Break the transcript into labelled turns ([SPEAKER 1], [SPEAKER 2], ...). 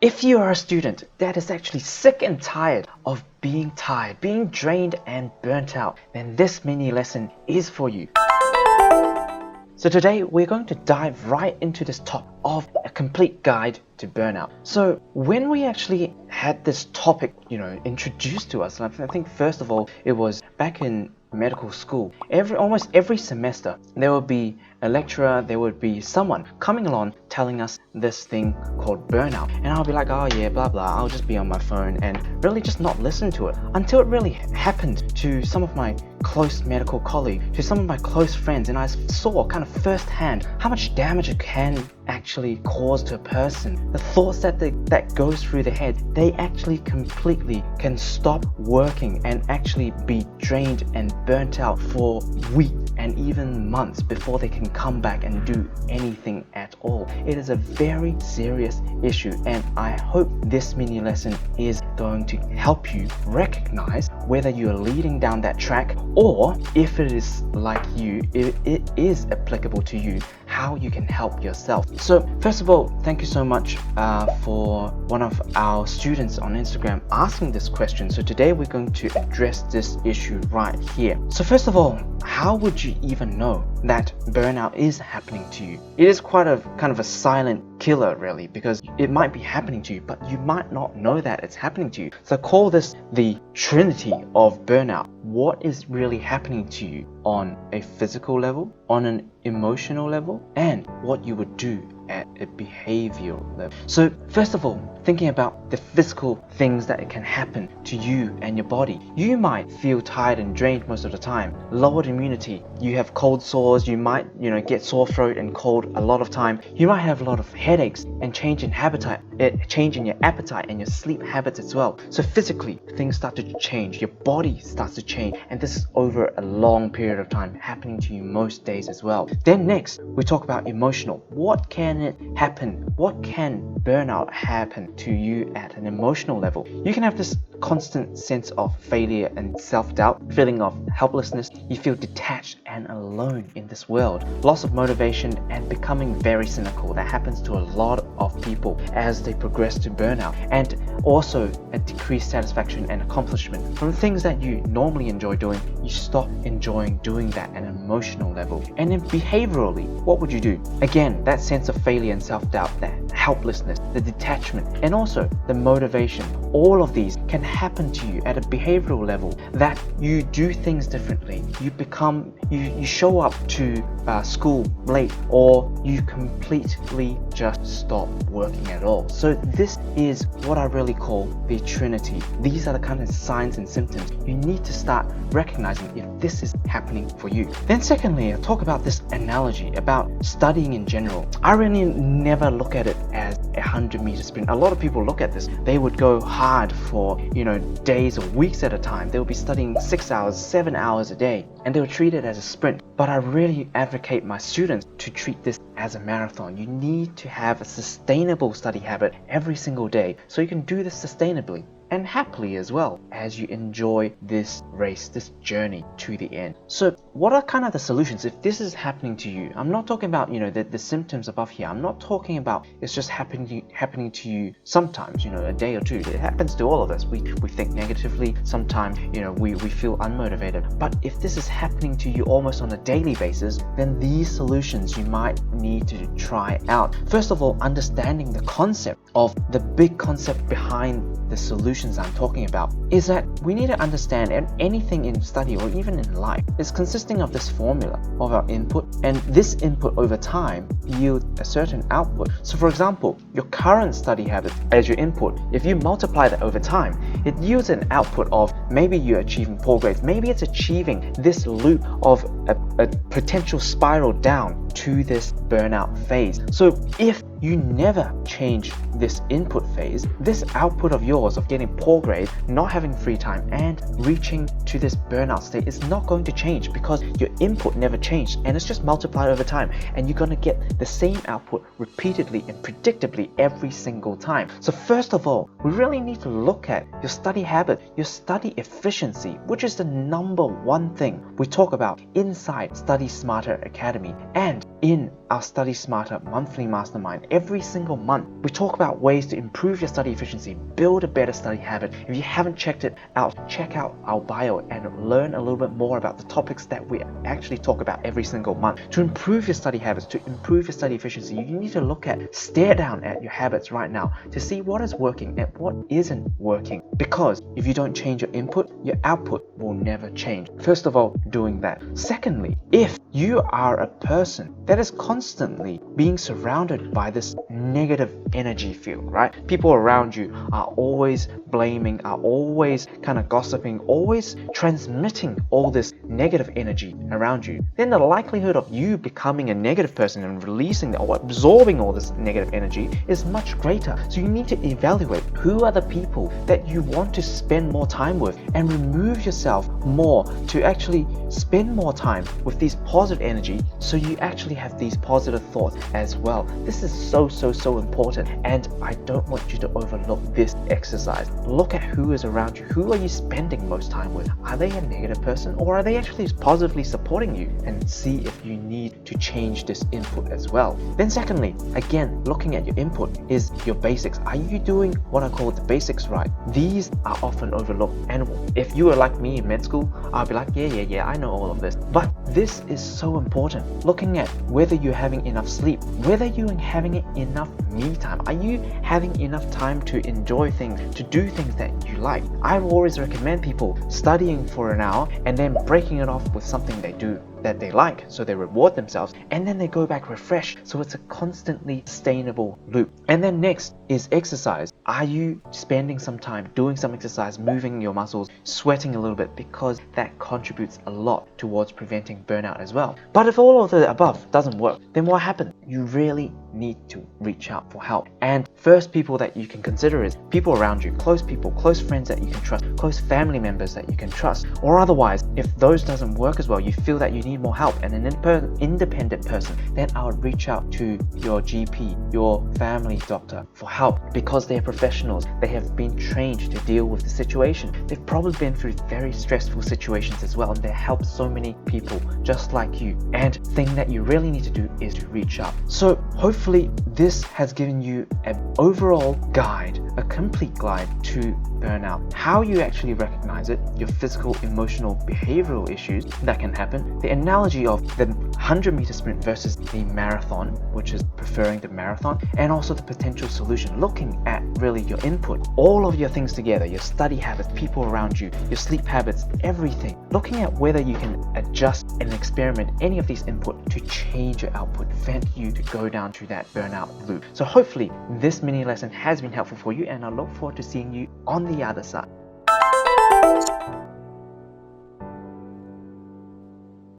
[SPEAKER 1] If you are a student that is actually sick and tired of being tired, being drained and burnt out, then this mini lesson is for you. So today we're going to dive right into this topic of a complete guide to burnout. So when we actually had this topic, introduced to us, and I think first of all, it was back in medical school. Almost every semester, there would be a lecturer, there would be someone coming along telling us this thing called burnout. And I'll be like, oh yeah, blah blah, I'll just be on my phone and really just not listen to it. Until it really happened to some of my close medical colleagues, to some of my close friends, and I saw kind of firsthand how much damage it can actually cause to a person. The thoughts that goes through the head, they actually completely can stop working and actually be drained and burnt out for weeks and even months before they can come back and do anything at all. It is a very serious issue, and I hope this mini lesson is going to help you recognize whether you are leading down that track, or if it is like you, if it is applicable to you, how you can help yourself. So first of all, thank you so much for one of our students on Instagram asking this question. So today we're going to address this issue right here. So first of all, how would you even know that burnout is happening to you? It is quite a kind of a silent killer, really, because it might be happening to you, but you might not know that it's happening to you. So call this the trinity of burnout. What is really happening to you on a physical level, on an emotional level, and what you would do at a behavioral level. So first of all, thinking about the physical things that can happen to you and your body. You might feel tired and drained most of the time, lowered immunity, you have cold sores, you might get sore throat and cold a lot of time, you might have a lot of headaches and change in your appetite and your sleep habits as well. So physically, things start to change, your body starts to change, and this is over a long period of time happening to you most days as well. Then next, we talk about emotional. What can it happen? What can burnout happen to you at an emotional level? You can have this constant sense of failure and self-doubt, feeling of helplessness. You feel detached and alone in this world, loss of motivation, and becoming very cynical. That happens to a lot of people as they progress to burnout, and also a decreased satisfaction and accomplishment from things that you normally enjoy doing. You stop enjoying doing that at an emotional level. And then behaviorally, what would you do? Again, that sense of failure and self-doubt, that helplessness, the detachment, and also the motivation, all of these can happen to you at a behavioral level, that you do things differently. You show up to school late, or you completely just stop working at all. So this is what I really call the trinity. These are the kind of signs and symptoms you need to start recognizing if this is happening for you. Then secondly, I'll talk about this analogy about studying in general. I really never look at it as a 100-meter sprint. A lot of people look at this, they would go hard for days or weeks at a time. They would be studying 6 hours, 7 hours a day, and they would treat it as a sprint. But I really advocate my students to treat this as a marathon. You need to have a sustainable study habit every single day, so you can do this sustainably and happily as well as you enjoy this race, this journey to the end. So what are kind of the solutions if this is happening to you? I'm not talking about the symptoms above here. I'm not talking about it's just happening to you sometimes, a day or two. It happens to all of us. We think negatively sometimes, we feel unmotivated. But if this is happening to you almost on a daily basis, then these solutions you might need to try out. First of all, understanding the concept of the big concept behind the solutions I'm talking about is that we need to understand anything in study or even in life is consisting of this formula of our input, and this input over time yields a certain output. So for example, your current study habit as your input, if you multiply that over time, it yields an output of maybe you're achieving poor grades, maybe it's achieving this loop of a potential spiral down to this burnout phase. So if you never change this input phase, this output of yours of getting poor grades, not having free time, and reaching to this burnout state is not going to change because your input never changed, and it's just multiplied over time, and you're going to get the same output repeatedly and predictably every single time. So first of all, we really need to look at your study habit, your study efficiency, which is the number one thing we talk about inside Study Smarter Academy. And in our Study Smarter monthly mastermind. Every single month, we talk about ways to improve your study efficiency, build a better study habit. If you haven't checked it out, check out our bio and learn a little bit more about the topics that we actually talk about every single month. To improve your study habits, to improve your study efficiency, you need to stare down at your habits right now to see what is working and what isn't working. Because if you don't change your input, your output will never change. First of all, doing that. Secondly, if you are a person that is constantly being surrounded by this negative energy field, right? People around you are always blaming, are always kind of gossiping, always transmitting all this negative energy around you, then the likelihood of you becoming a negative person and releasing or absorbing all this negative energy is much greater. So you need to evaluate who are the people that you want to spend more time with and remove yourself more to actually spend more time with these positive energy, so you actually have these positive thoughts as well. This is so important, and I don't want you to overlook this exercise. Look at who is around you. Who are you spending most time with? Are they a negative person, or are they actually positively supporting you? And see if you need to change this input as well. Then secondly, again, looking at your input is your basics. Are you doing what I call the basics right? These are often overlooked, and if you were like me in med school, I'll be like, yeah, I know all of this. But this is so important. Looking at whether you're having enough sleep, whether you're having enough me time. Are you having enough time to enjoy things, to do things that you like? I always recommend people studying for an hour and then breaking it off with something they do that they like, so they reward themselves, and then they go back refreshed. So it's a constantly sustainable loop. And then next is exercise. Are you spending some time doing some exercise, moving your muscles, sweating a little bit? Because that contributes a lot towards preventing burnout as well. But if all of the above doesn't work, then what happens? You really need to reach out for help. And first people that you can consider is people around you, close people, close friends that you can trust, close family members that you can trust. Or otherwise, if those doesn't work as well, you feel that you need more help and an independent person, then I would reach out to your GP, your family doctor, for help, because they're professionals. They have been trained to deal with the situation. They've probably been through very stressful situations as well, and they help so many people just like you. And the thing that you really need to do is to reach out. So hopefully this has given you an overall guide, a complete guide to burnout, how you actually recognize it, your physical, emotional, behavioral issues that can happen, the analogy of the 100-meter sprint versus the marathon, which is preferring the marathon, and also the potential solution, looking at really your input, all of your things together, your study habits, people around you, your sleep habits, everything, looking at whether you can adjust and experiment any of these input to change your output, prevent you to go down to that burnout loop. So hopefully this mini lesson has been helpful for you, and I look forward to seeing you on the other side.